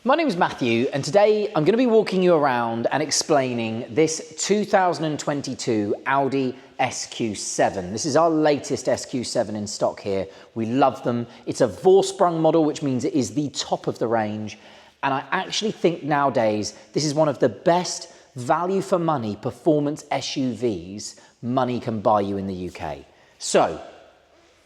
My name is Matthew, and today I'm going to be walking you around and explaining this 2022 Audi SQ7. This is our latest SQ7 in stock here. We love them. It's a Vorsprung model, which means it is the top of the range. And I actually think nowadays this is one of the best value for money performance SUVs money can buy you in the UK. So,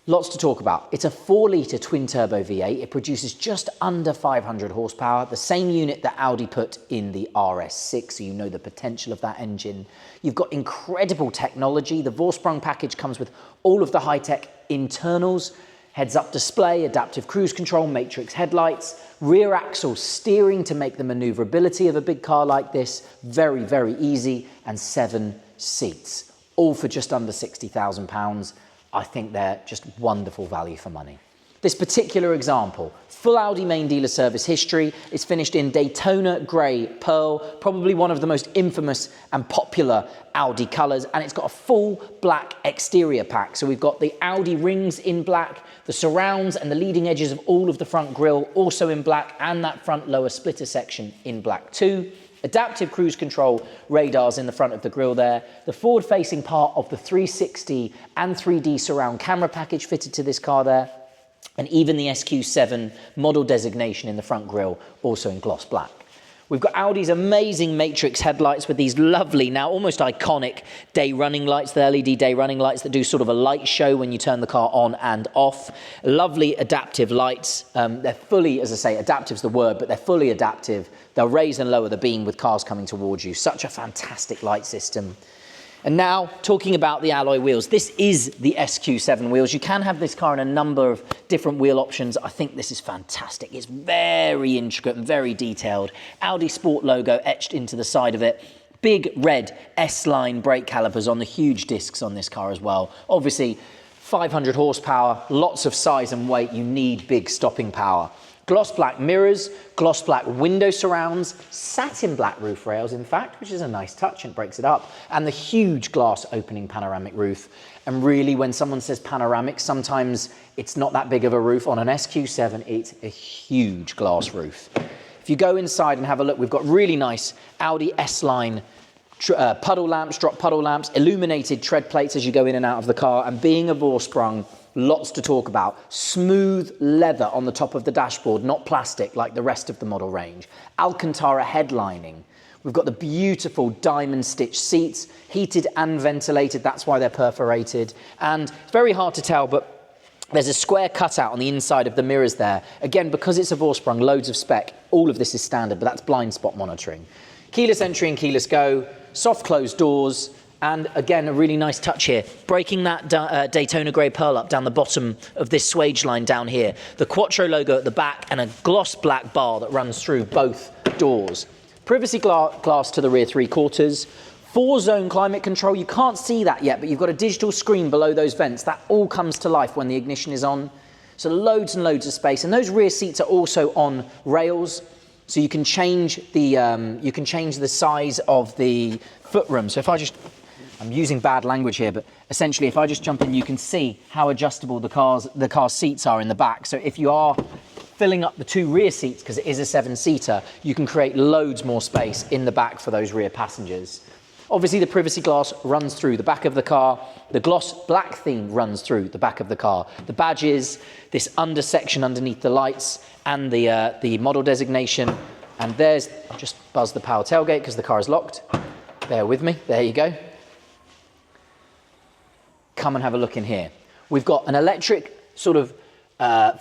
lots to talk about. It's a 4-litre twin-turbo V8. It produces just under 500 horsepower, the same unit that Audi put in the RS6, so you know the potential of that engine. You've got incredible technology. The Vorsprung package comes with all of the high-tech internals, heads-up display, adaptive cruise control, matrix headlights, rear axle steering to make the maneuverability of a big car like this very, very easy, and 7 seats, all for just under £60,000. I think they're just wonderful value for money. This particular example, full Audi main dealer service history, is finished in Daytona Grey Pearl, probably one of the most infamous and popular Audi colours, and it's got a full black exterior pack. So we've got the Audi rings in black, the surrounds and the leading edges of all of the front grille also in black, and that front lower splitter section in black too. Adaptive cruise control radars in the front of the grille there. The forward-facing part of the 360 and 3D surround camera package fitted to this car there. And even the SQ7 model designation in the front grille, also in gloss black. We've got Audi's amazing matrix headlights with these lovely, now almost iconic day running lights, the LED day running lights that do sort of a light show when you turn the car on and off. Lovely adaptive lights. They're fully, as I say, adaptive's the word, but they're fully adaptive. They'll raise and lower the beam with cars coming towards you. Such a fantastic light system. And now, talking about the alloy wheels, this is the SQ7 wheels. You can have this car in a number of different wheel options. I think this is fantastic. It's very intricate and very detailed. Audi Sport logo etched into the side of it. Big red S-line brake calipers on the huge discs on this car as well. Obviously, 500 horsepower, lots of size and weight. You need big stopping power. Gloss black mirrors, gloss black window surrounds, satin black roof rails, in fact, which is a nice touch and breaks it up, and the huge glass opening panoramic roof. And really, when someone says panoramic, sometimes it's not that big of a roof. On an SQ7, it's a huge glass roof. If you go inside and have a look, we've got really nice Audi S-line puddle lamps, drop puddle lamps, illuminated tread plates as you go in and out of the car, and being a Vorsprung, lots to talk about. Smooth leather on the top of the dashboard, not plastic like the rest of the model range. Alcantara headlining. We've got the beautiful diamond stitch seats, heated and ventilated, that's why they're perforated. And it's very hard to tell, but there's a square cutout on the inside of the mirrors there. Again, because it's a Vorsprung, loads of spec, all of this is standard, but that's blind spot monitoring. Keyless entry and keyless go, soft closed doors, and again, a really nice touch here, breaking that Daytona Grey Pearl up down the bottom of this swage line down here. The Quattro logo at the back and a gloss black bar that runs through both doors. Privacy glass to the rear 3/4. 4-zone climate control. You can't see that yet, but you've got a digital screen below those vents. That all comes to life when the ignition is on. So loads and loads of space. And those rear seats are also on rails. So you can change the size of the footroom. So if I just, I'm using bad language here, but essentially if I just jump in, you can see how adjustable the car's seats are in the back. So if you are filling up the 2 rear seats, because it is a 7-seater, you can create loads more space in the back for those rear passengers. Obviously the privacy glass runs through the back of the car. The gloss black theme runs through the back of the car. The badges, this under section underneath the lights, and the model designation. And there's, I'll just buzz the power tailgate because the car is locked. Bear with me, there you go. Come and have a look in here. We've got an electric sort of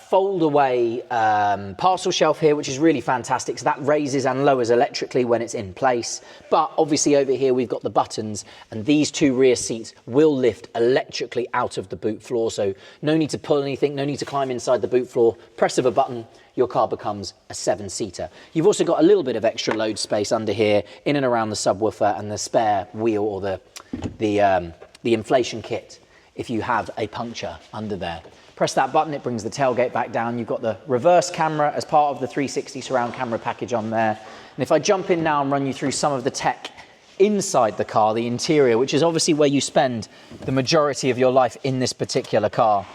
fold away parcel shelf here, which is really fantastic. So that raises and lowers electrically when it's in place. But obviously over here we've got the buttons, and these 2 rear seats will lift electrically out of the boot floor. So no need to pull anything, no need to climb inside the boot floor. Press of a button, your car becomes a 7-seater. You've also got a little bit of extra load space under here, in and around the subwoofer and the spare wheel, or the inflation kit if you have a puncture under there. Press that button, it brings the tailgate back down. You've got the reverse camera as part of the 360 surround camera package on there. And if I jump in now and run you through some of the tech inside the car, the interior, which is obviously where you spend the majority of your life in this particular car.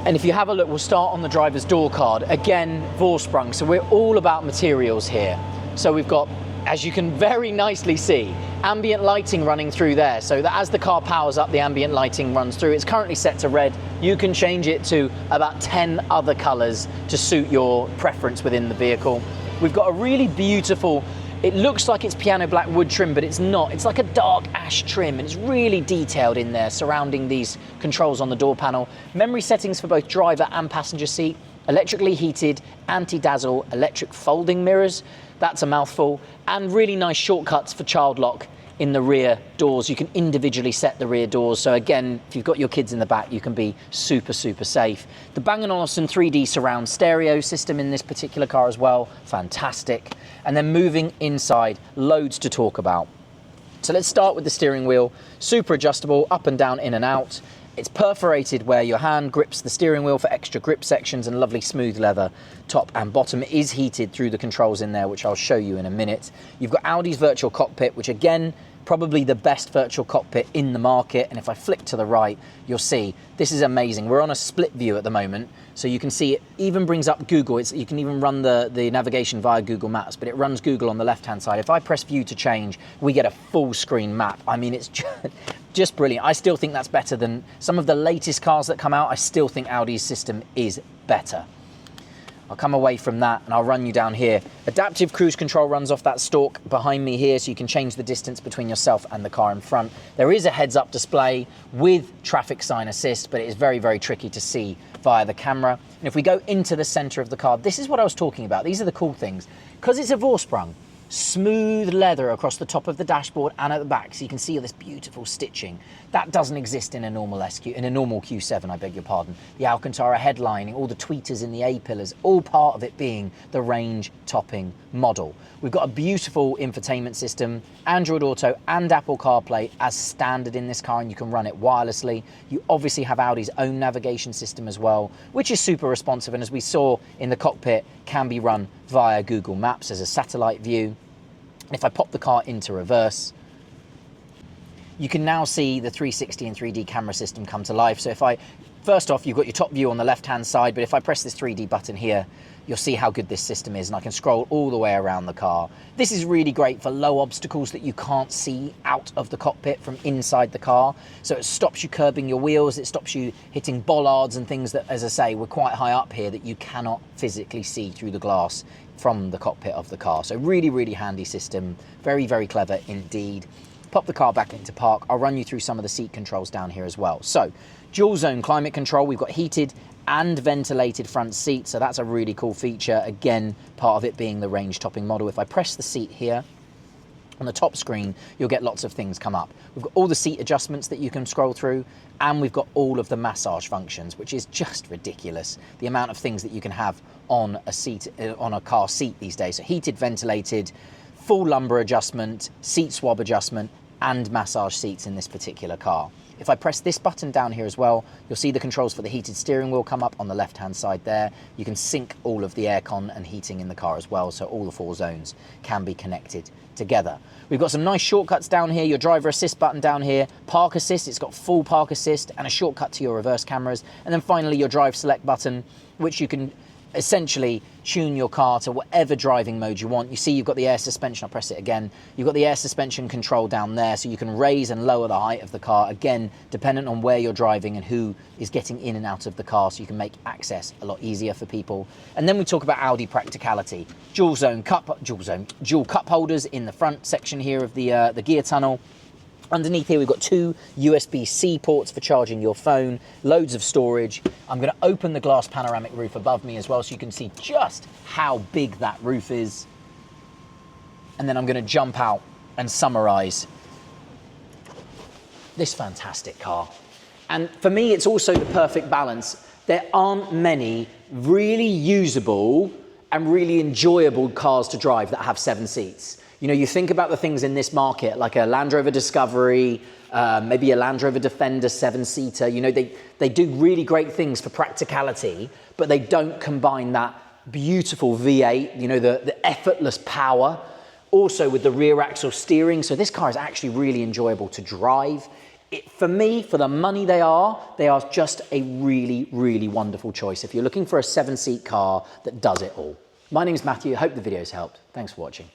And if you have a look, we'll start on the driver's door card. Again, Vorsprung, so we're all about materials here. So we've got, as you can very nicely see, ambient lighting running through there, so that as the car powers up, the ambient lighting runs through. It's currently set to red. You can change it to about 10 other colors to suit your preference within the vehicle. We've got a really beautiful, it looks like it's piano black wood trim, but it's not. It's like a dark ash trim, and it's really detailed in there surrounding these controls on the door panel. Memory settings for both driver and passenger seat, electrically heated, anti-dazzle, electric folding mirrors. That's a mouthful. And really nice shortcuts for child lock in the rear doors. You can individually set the rear doors. So again, if you've got your kids in the back, you can be super, super safe. The Bang & Olufsen 3D surround stereo system in this particular car as well. Fantastic. And then moving inside, loads to talk about. So let's start with the steering wheel. Super adjustable, up and down, in and out. It's perforated where your hand grips the steering wheel for extra grip sections, and lovely smooth leather top and bottom. It is heated through the controls in there, which I'll show you in a minute. You've got Audi's virtual cockpit, which again, probably the best virtual cockpit in the market. And if I flick to the right, you'll see this is amazing. We're on a split view at the moment, so you can see it even brings up Google. You can even run the navigation via Google Maps, but it runs Google on the left-hand side. If I press view to change, we get a full screen map. I mean, it's just brilliant. I still think that's better than some of the latest cars that come out. I still think Audi's system is better. I'll come away from that and I'll run you down here. Adaptive cruise control runs off that stalk behind me here, so you can change the distance between yourself and the car in front. There is a heads-up display with traffic sign assist, but it is very, very tricky to see via the camera. And if we go into the center of the car, this is what I was talking about. These are the cool things. Because it's a Vorsprung, smooth leather across the top of the dashboard and at the back, so you can see all this beautiful stitching. That doesn't exist in a normal Q7, I beg your pardon. The Alcantara headlining, all the tweeters in the A-pillars, all part of it being the range topping model. We've got a beautiful infotainment system, Android Auto and Apple CarPlay as standard in this car, and you can run it wirelessly. You obviously have Audi's own navigation system as well, which is super responsive, and as we saw in the cockpit, can be run via Google Maps as a satellite view. And if I pop the car into reverse, you can now see the 360 and 3D camera system come to life. So if first off, you've got your top view on the left-hand side, but if I press this 3D button here, you'll see how good this system is, and I can scroll all the way around the car. This is really great for low obstacles that you can't see out of the cockpit from inside the car. So it stops you curbing your wheels, it stops you hitting bollards and things that, as I say, we're quite high up here that you cannot physically see through the glass from the cockpit of the car. So really, really handy system. Very, very clever indeed. Pop the car back into park. I'll run you through some of the seat controls down here as well. So dual zone climate control, we've got heated and ventilated front seats, so that's a really cool feature. Again, part of it being the range topping model. If I press the seat here, on the top screen, you'll get lots of things come up. We've got all the seat adjustments that you can scroll through, and we've got all of the massage functions, which is just ridiculous. The amount of things that you can have on a seat, on a car seat these days. So heated, ventilated, full lumbar adjustment, seat swab adjustment, and massage seats in this particular car. If I press this button down here as well, you'll see the controls for the heated steering wheel come up on the left-hand side there. You can sync all of the aircon and heating in the car as well, so all the 4 zones can be connected together. We've got some nice shortcuts down here. Your driver assist button down here, park assist, it's got full park assist and a shortcut to your reverse cameras. And then finally your drive select button, which you can essentially tune your car to whatever driving mode you want. You see you've got the air suspension, I'll press it again. You've got the air suspension control down there, so you can raise and lower the height of the car, again, dependent on where you're driving and who is getting in and out of the car, so you can make access a lot easier for people. And then we talk about Audi practicality. Dual cup holders in the front section here of the gear tunnel. Underneath here, we've got 2 USB-C ports for charging your phone, loads of storage. I'm going to open the glass panoramic roof above me as well, so you can see just how big that roof is. And then I'm going to jump out and summarize this fantastic car. And for me, it's also the perfect balance. There aren't many really usable and really enjoyable cars to drive that have 7 seats. You know, you think about the things in this market, like a Land Rover Discovery, maybe a Land Rover Defender 7-seater. You know, they do really great things for practicality, but they don't combine that beautiful V8, you know, the effortless power, also with the rear axle steering. So this car is actually really enjoyable to drive. For me, for the money they are just a really, really wonderful choice if you're looking for a 7-seat car that does it all. My name's Matthew, I hope the video's helped. Thanks for watching.